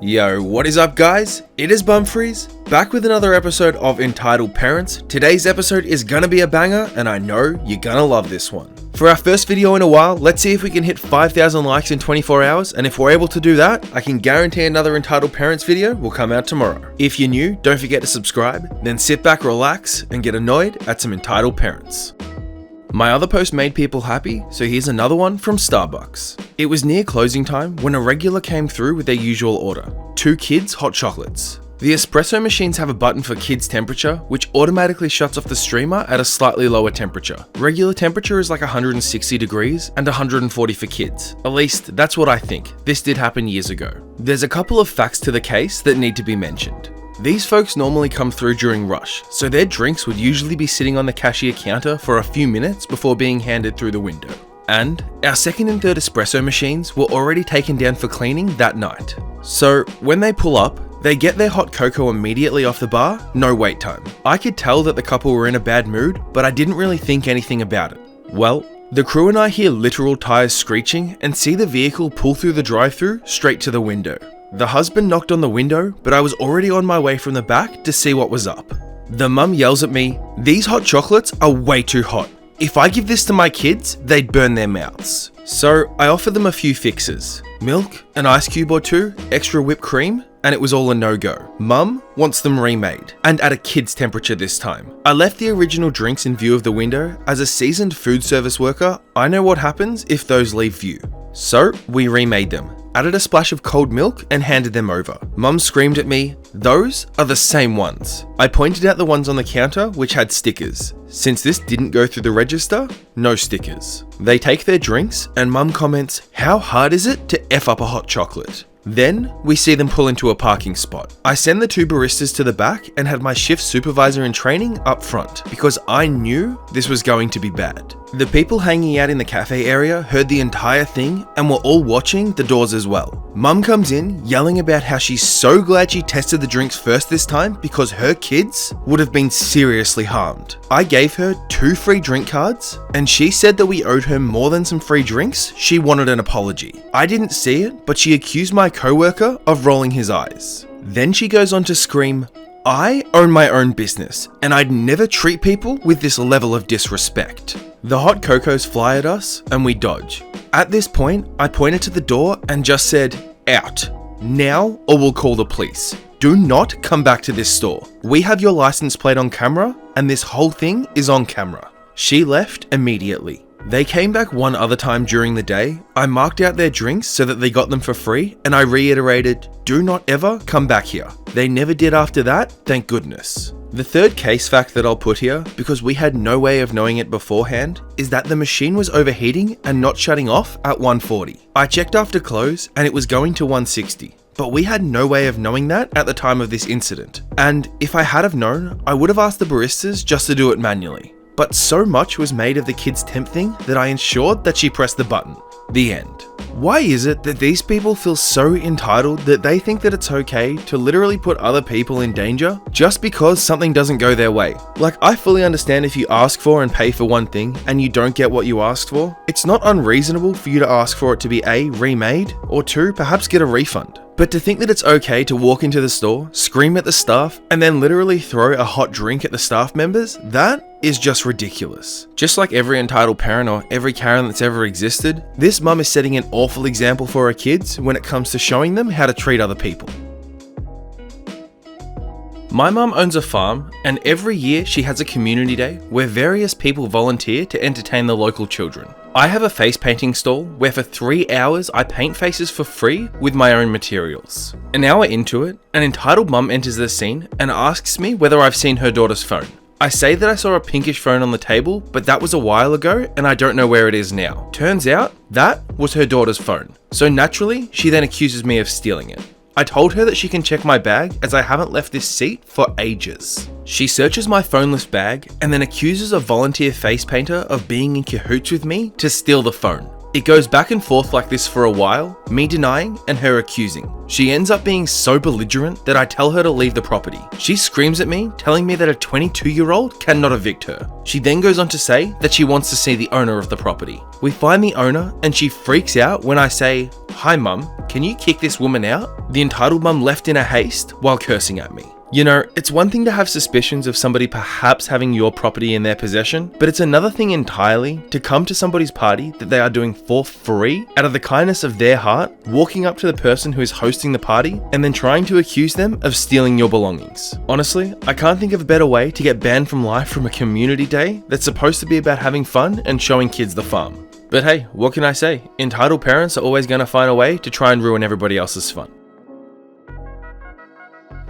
Yo, what is up guys? It is Bumfris, back with another episode of Entitled Parents. Today's episode is gonna be a banger, and I know you're gonna love this one. For our first video in a while, let's see if we can hit 5,000 likes in 24 hours, and if we're able to do that, I can guarantee another Entitled Parents video will come out tomorrow. If you're new, don't forget to subscribe, then sit back, relax, and get annoyed at some Entitled Parents. My other post made people happy, so here's another one from Starbucks. It was near closing time when a regular came through with their usual order, 2 kids hot chocolates. The espresso machines have a button for kids temperature, which automatically shuts off the streamer at a slightly lower temperature. Regular temperature is like 160 degrees and 140 for kids. At least that's what I think. This did happen years ago. There's a couple of facts to the case that need to be mentioned. These folks normally come through during rush, so their drinks would usually be sitting on the cashier counter for a few minutes before being handed through the window. And our second and third espresso machines were already taken down for cleaning that night. So when they pull up, they get their hot cocoa immediately off the bar, no wait time. I could tell that the couple were in a bad mood, but I didn't really think anything about it. Well, the crew and I hear literal tires screeching and see the vehicle pull through the drive-thru straight to the window. The husband knocked on the window, but I was already on my way from the back to see what was up. The mum yells at me, "These hot chocolates are way too hot. If I give this to my kids, they'd burn their mouths." So I offered them a few fixes. Milk, an ice cube or two, extra whipped cream, and it was all a no-go. Mum wants them remade, and at a kid's temperature this time. I left the original drinks in view of the window. As a seasoned food service worker, I know what happens if those leave view. So we remade them, added a splash of cold milk and handed them over. Mum screamed at me, "Those are the same ones." I pointed out the ones on the counter which had stickers. Since this didn't go through the register, no stickers. They take their drinks and Mum comments, "How hard is it to F up a hot chocolate?" Then we see them pull into a parking spot. I send the 2 baristas to the back and had my shift supervisor in training up front because I knew this was going to be bad. The people hanging out in the cafe area heard the entire thing and were all watching the doors as well. Mum comes in yelling about how she's so glad she tested the drinks first this time because her kids would have been seriously harmed. I gave her 2 free drink cards and she said that we owed her more than some free drinks. She wanted an apology. I didn't see it, but she accused my co-worker of rolling his eyes. Then she goes on to scream, "I own my own business and I'd never treat people with this level of disrespect." The hot cocos fly at us and we dodge. At this point, I pointed to the door and just said, "Out. Now or we'll call the police. Do not come back to this store. We have your license plate on camera and this whole thing is on camera." She left immediately. They came back one other time during the day. I marked out their drinks so that they got them for free and I reiterated, "Do not ever come back here." They never did after that, thank goodness. The third case fact that I'll put here, because we had no way of knowing it beforehand, is that the machine was overheating and not shutting off at 140. I checked after close and it was going to 160. But we had no way of knowing that at the time of this incident. And if I had have known, I would have asked the baristas just to do it manually. But so much was made of the kids' temp thing that I ensured that she pressed the button. The end. Why is it that these people feel so entitled that they think that it's okay to literally put other people in danger just because something doesn't go their way? Like, I fully understand if you ask for and pay for one thing and you don't get what you asked for. It's not unreasonable for you to ask for it to be A, remade, or 2, perhaps get a refund. But to think that it's okay to walk into the store, scream at the staff, and then literally throw a hot drink at the staff members, that is just ridiculous. Just like every entitled parent or every Karen that's ever existed, this mum is setting an awful example for her kids when it comes to showing them how to treat other people. My mum owns a farm, and every year she has a community day where various people volunteer to entertain the local children. I have a face painting stall where for 3 hours I paint faces for free with my own materials. An hour into it, an entitled mum enters the scene and asks me whether I've seen her daughter's phone. I say that I saw a pinkish phone on the table, but that was a while ago and I don't know where it is now. Turns out that was her daughter's phone. So naturally, she then accuses me of stealing it. I told her that she can check my bag as I haven't left this seat for ages. She searches my phoneless bag and then accuses a volunteer face painter of being in cahoots with me to steal the phone. It goes back and forth like this for a while, me denying and her accusing. She ends up being so belligerent that I tell her to leave the property. She screams at me, telling me that a 22-year-old cannot evict her. She then goes on to say that she wants to see the owner of the property. We find the owner and she freaks out when I say, "Hi mum, can you kick this woman out?" The entitled mum left in a haste while cursing at me. You know, it's one thing to have suspicions of somebody perhaps having your property in their possession, but it's another thing entirely to come to somebody's party that they are doing for free out of the kindness of their heart, walking up to the person who is hosting the party and then trying to accuse them of stealing your belongings. Honestly, I can't think of a better way to get banned from life from a community day that's supposed to be about having fun and showing kids the farm. But hey, what can I say? Entitled parents are always going to find a way to try and ruin everybody else's fun.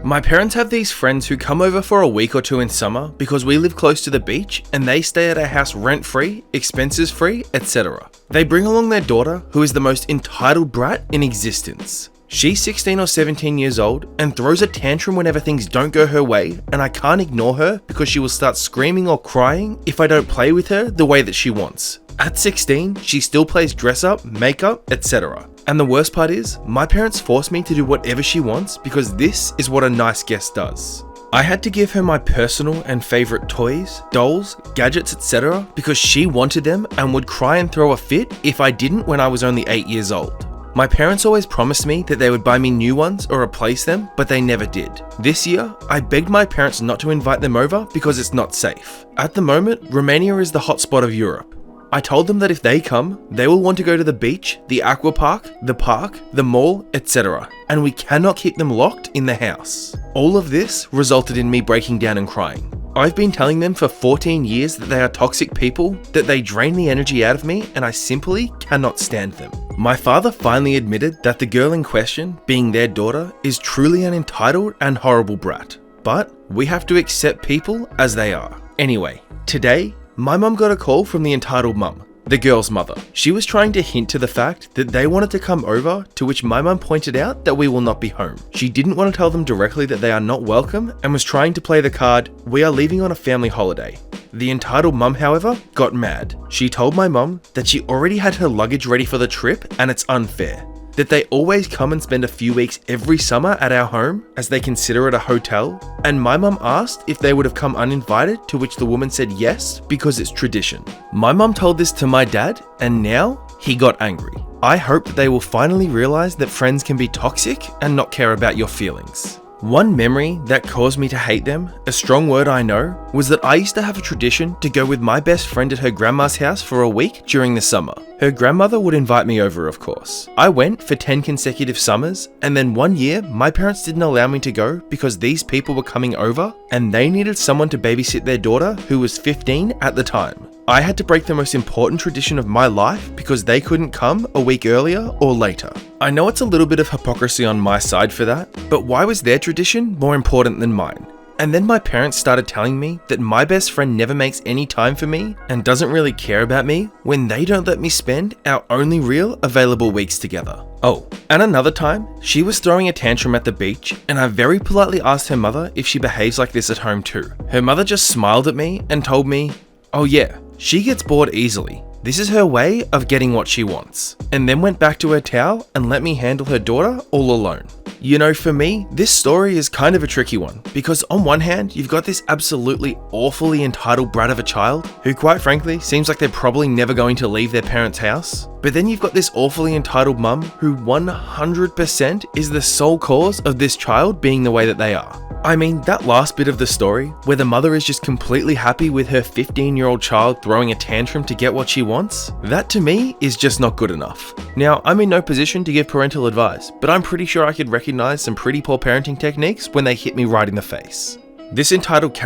My parents have these friends who come over for a week or two in summer because we live close to the beach and they stay at our house rent-free, expenses-free, etc. They bring along their daughter, who is the most entitled brat in existence. She's 16 or 17 years old and throws a tantrum whenever things don't go her way, and I can't ignore her because she will start screaming or crying if I don't play with her the way that she wants. At 16, she still plays dress up, makeup, etc. And the worst part is, my parents force me to do whatever she wants because this is what a nice guest does. I had to give her my personal and favorite toys, dolls, gadgets, etc. because she wanted them and would cry and throw a fit if I didn't when I was only 8 years old. My parents always promised me that they would buy me new ones or replace them, but they never did. This year, I begged my parents not to invite them over because it's not safe. At the moment, Romania is the hotspot of Europe. I told them that if they come, they will want to go to the beach, the aqua park, the mall, etc. And we cannot keep them locked in the house. All of this resulted in me breaking down and crying. I've been telling them for 14 years that they are toxic people, that they drain the energy out of me, and I simply cannot stand them. My father finally admitted that the girl in question, being their daughter, is truly an entitled and horrible brat. But we have to accept people as they are. Anyway, today, my mum got a call from the entitled mum, the girl's mother. She was trying to hint to the fact that they wanted to come over, to which my mum pointed out that we will not be home. She didn't want to tell them directly that they are not welcome and was trying to play the card, "We are leaving on a family holiday." The entitled mum, however, got mad. She told my mum that she already had her luggage ready for the trip and it's unfair. That they always come and spend a few weeks every summer at our home as they consider it a hotel, and my mum asked if they would have come uninvited, to which the woman said yes because it's tradition. My mum told this to my dad and now he got angry. I hope that they will finally realize that friends can be toxic and not care about your feelings. One memory that caused me to hate them, a strong word I know, was that I used to have a tradition to go with my best friend at her grandma's house for a week during the summer. Her grandmother would invite me over, of course. I went for 10 consecutive summers, and then one year, my parents didn't allow me to go because these people were coming over and they needed someone to babysit their daughter who was 15 at the time. I had to break the most important tradition of my life because they couldn't come a week earlier or later. I know it's a little bit of hypocrisy on my side for that, but why was their tradition more important than mine? And then my parents started telling me that my best friend never makes any time for me and doesn't really care about me when they don't let me spend our only real available weeks together. Oh, and another time, she was throwing a tantrum at the beach and I very politely asked her mother if she behaves like this at home too. Her mother just smiled at me and told me, "Oh yeah, she gets bored easily. This is her way of getting what she wants," and then went back to her towel and let me handle her daughter all alone. You know, for me, this story is kind of a tricky one because on one hand, you've got this absolutely awfully entitled brat of a child who quite frankly seems like they're probably never going to leave their parents' house. But then you've got this awfully entitled mum who 100% is the sole cause of this child being the way that they are. I mean, that last bit of the story, where the mother is just completely happy with her 15-year-old child throwing a tantrum to get what she wants, that to me is just not good enough. Now, I'm in no position to give parental advice, but I'm pretty sure I could recognize some pretty poor parenting techniques when they hit me right in the face. This entitled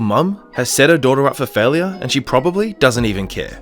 mum has set her daughter up for failure and she probably doesn't even care.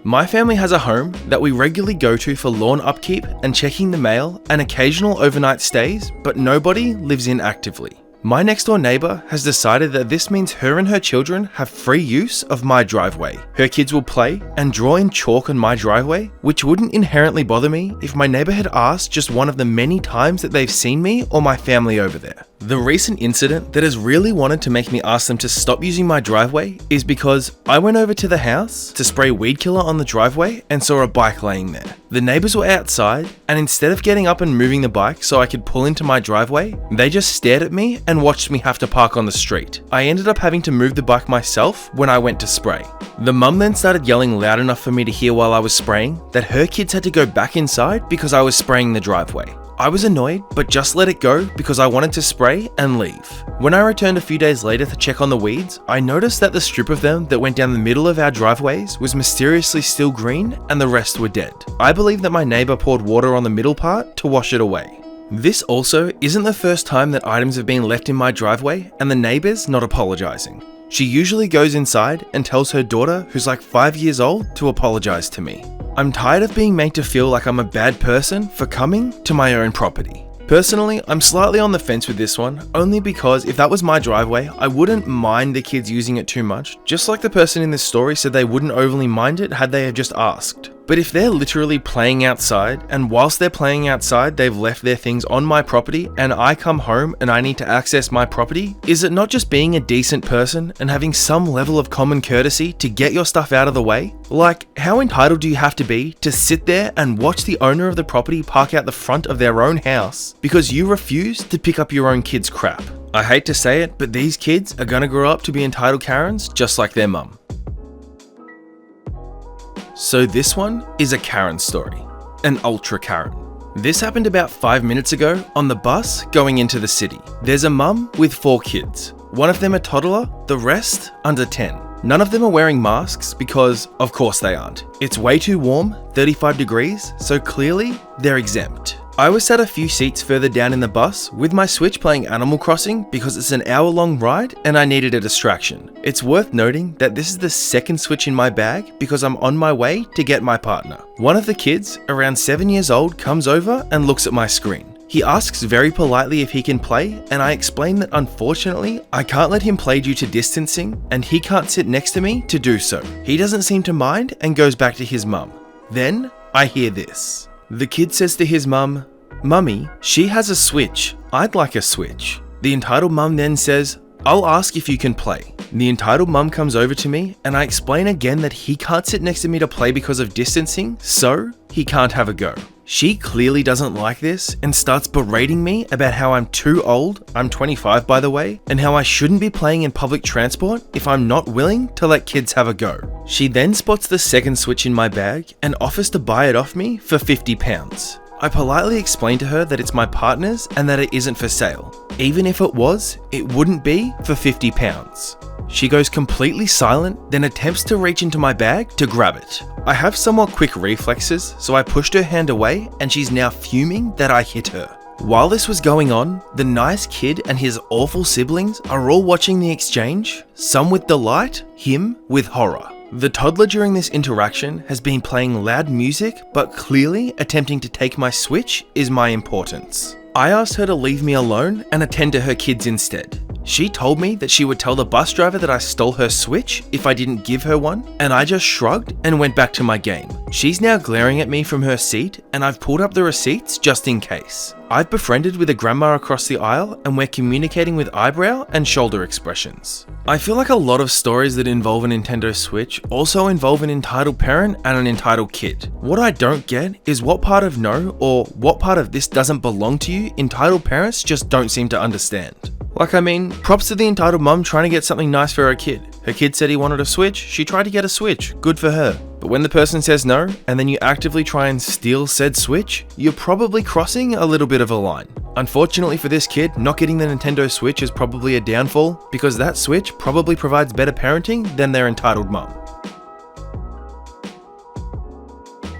My family has a home that we regularly go to for lawn upkeep and checking the mail and occasional overnight stays, but nobody lives in actively. My next door neighbor has decided that this means her and her children have free use of my driveway. Her kids will play and draw in chalk on my driveway, which wouldn't inherently bother me if my neighbor had asked just one of the many times that they've seen me or my family over there. The recent incident that has really wanted to make me ask them to stop using my driveway is because I went over to the house to spray weed killer on the driveway and saw a bike laying there. The neighbors were outside, and instead of getting up and moving the bike so I could pull into my driveway, they just stared at me and watched me have to park on the street. I ended up having to move the bike myself when I went to spray. The mum then started yelling loud enough for me to hear while I was spraying that her kids had to go back inside because I was spraying the driveway. I was annoyed, but just let it go because I wanted to spray and leave. When I returned a few days later to check on the weeds, I noticed that the strip of them that went down the middle of our driveways was mysteriously still green and the rest were dead. I believe that my neighbor poured water on the middle part to wash it away. This also isn't the first time that items have been left in my driveway and the neighbor's not apologizing. She usually goes inside and tells her daughter, who's like 5 years old, to apologize to me. I'm tired of being made to feel like I'm a bad person for coming to my own property. Personally, I'm slightly on the fence with this one, only because if that was my driveway, I wouldn't mind the kids using it too much, just like the person in this story said they wouldn't overly mind it had they have just asked. But if they're literally playing outside, and whilst they're playing outside, they've left their things on my property, and I come home and I need to access my property, is it not just being a decent person and having some level of common courtesy to get your stuff out of the way? Like, how entitled do you have to be to sit there and watch the owner of the property park out the front of their own house because you refuse to pick up your own kids' crap? I hate to say it, but these kids are gonna grow up to be entitled Karens just like their mum. So this one is a Karen story, an ultra Karen. This happened about 5 minutes ago on the bus going into the city. There's a mum with 4 kids. One of them a toddler, the rest under 10. None of them are wearing masks because of course they aren't. It's way too warm, 35 degrees, so clearly they're exempt. I was sat a few seats further down in the bus with my Switch playing Animal Crossing because it's an hour-long ride and I needed a distraction. It's worth noting that this is the second Switch in my bag because I'm on my way to get my partner. One of the kids, around 7 years old, comes over and looks at my screen. He asks very politely if he can play, and I explain that unfortunately, I can't let him play due to distancing and he can't sit next to me to do so. He doesn't seem to mind and goes back to his mum. Then I hear this. The kid says to his mum, "Mummy, she has a Switch. I'd like a Switch." The entitled mum then says, "I'll ask if you can play." The entitled mum comes over to me and I explain again that he can't sit next to me to play because of distancing, so he can't have a go. She clearly doesn't like this and starts berating me about how I'm too old, I'm 25 by the way, and how I shouldn't be playing in public transport if I'm not willing to let kids have a go. She then spots the second Switch in my bag and offers to buy it off me for £50. I politely explain to her that it's my partner's and that it isn't for sale. Even if it was, it wouldn't be for £50. She goes completely silent, then attempts to reach into my bag to grab it. I have somewhat quick reflexes, so I pushed her hand away and she's now fuming that I hit her. While this was going on, the nice kid and his awful siblings are all watching the exchange, some with delight, him with horror. The toddler during this interaction has been playing loud music, but clearly attempting to take my Switch is my importance. I asked her to leave me alone and attend to her kids instead. She told me that she would tell the bus driver that I stole her Switch if I didn't give her one, and I just shrugged and went back to my game. She's now glaring at me from her seat, and I've pulled up the receipts just in case. I've befriended with a grandma across the aisle, and we're communicating with eyebrow and shoulder expressions. I feel like a lot of stories that involve a Nintendo Switch also involve an entitled parent and an entitled kid. What I don't get is what part of no, or what part of this doesn't belong to you, entitled parents just don't seem to understand. Like, I mean, props to the entitled mum trying to get something nice for her kid. Her kid said he wanted a Switch, she tried to get a Switch, good for her. But when the person says no, and then you actively try and steal said Switch, you're probably crossing a little bit of a line. Unfortunately for this kid, not getting the Nintendo Switch is probably a downfall, because that Switch probably provides better parenting than their entitled mum.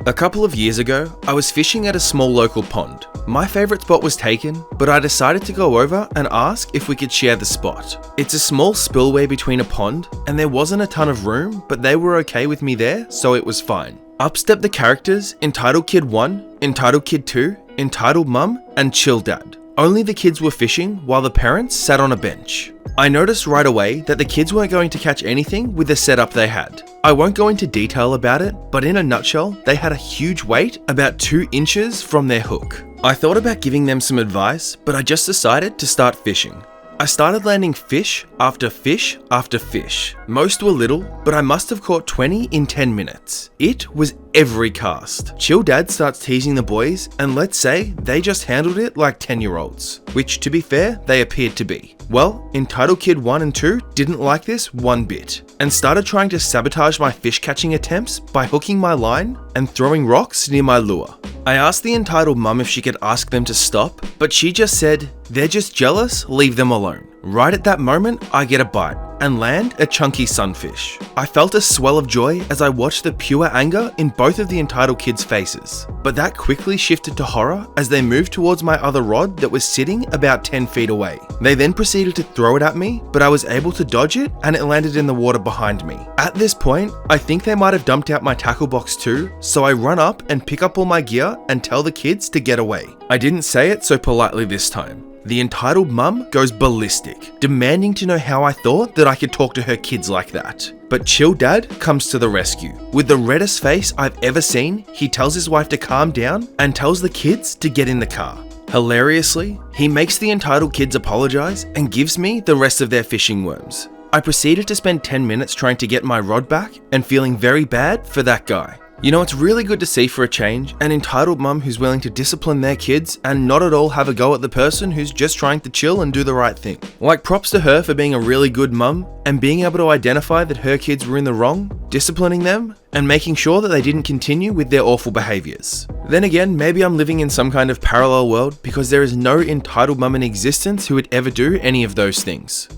A couple of years ago, I was fishing at a small local pond. My favourite spot was taken, but I decided to go over and ask if we could share the spot. It's a small spillway between a pond, and there wasn't a ton of room, but they were okay with me there, so it was fine. Up stepped the characters, Entitled Kid 1, Entitled Kid 2, Entitled Mum, and Chill Dad. Only the kids were fishing while the parents sat on a bench. I noticed right away that the kids weren't going to catch anything with the setup they had. I won't go into detail about it, but in a nutshell, they had a huge weight about 2 inches from their hook. I thought about giving them some advice, but I just decided to start fishing. I started landing fish after fish after fish. Most were little, but I must have caught 20 in 10 minutes. It was every cast. Chill Dad starts teasing the boys, and let's say they just handled it like 10-year-olds, which to be fair, they appeared to be. Well, Entitled Kid 1 and 2 didn't like this one bit, and started trying to sabotage my fish catching attempts by hooking my line and throwing rocks near my lure. I asked the entitled mum if she could ask them to stop, but she just said, "They're just jealous, leave them alone." Right at that moment, I get a bite and land a chunky sunfish. I felt a swell of joy as I watched the pure anger in both of the entitled kids' faces, but that quickly shifted to horror as they moved towards my other rod that was sitting about 10 feet away. They then proceeded to throw it at me, but I was able to dodge it and it landed in the water behind me. At this point, I think they might have dumped out my tackle box too, so I run up and pick up all my gear and tell the kids to get away. I didn't say it so politely this time. The entitled mum goes ballistic, demanding to know how I thought that I could talk to her kids like that. But Chill Dad comes to the rescue. With the reddest face I've ever seen, he tells his wife to calm down and tells the kids to get in the car. Hilariously, he makes the entitled kids apologize and gives me the rest of their fishing worms. I proceeded to spend 10 minutes trying to get my rod back and feeling very bad for that guy. You know, it's really good to see for a change an entitled mum who's willing to discipline their kids and not at all have a go at the person who's just trying to chill and do the right thing. Like, props to her for being a really good mum and being able to identify that her kids were in the wrong, disciplining them, and making sure that they didn't continue with their awful behaviors. Then again, maybe I'm living in some kind of parallel world because there is no entitled mum in existence who would ever do any of those things.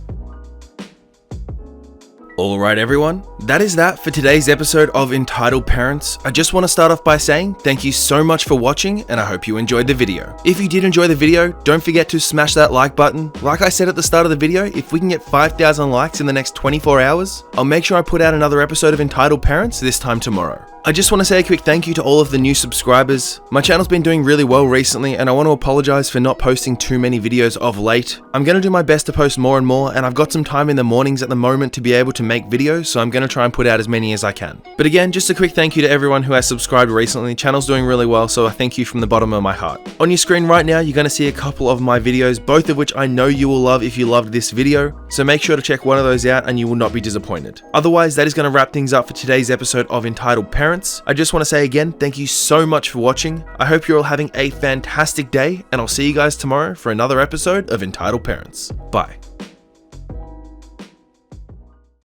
Alright everyone, that is that for today's episode of Entitled Parents. I just want to start off by saying thank you so much for watching and I hope you enjoyed the video. If you did enjoy the video, don't forget to smash that like button. Like I said at the start of the video, if we can get 5,000 likes in the next 24 hours, I'll make sure I put out another episode of Entitled Parents this time tomorrow. I just want to say a quick thank you to all of the new subscribers. My channel's been doing really well recently and I want to apologize for not posting too many videos of late. I'm going to do my best to post more and more, and I've got some time in the mornings at the moment to be able to make videos, so I'm going to try and put out as many as I can. But again, just a quick thank you to everyone who has subscribed recently. Channel's doing really well, so I thank you from the bottom of my heart. On your screen right now, you're going to see a couple of my videos, both of which I know you will love if you loved this video, so make sure to check one of those out and you will not be disappointed. Otherwise, that is going to wrap things up for today's episode of Entitled Parents. I just want to say again, thank you so much for watching. I hope you're all having a fantastic day, and I'll see you guys tomorrow for another episode of Entitled Parents. Bye.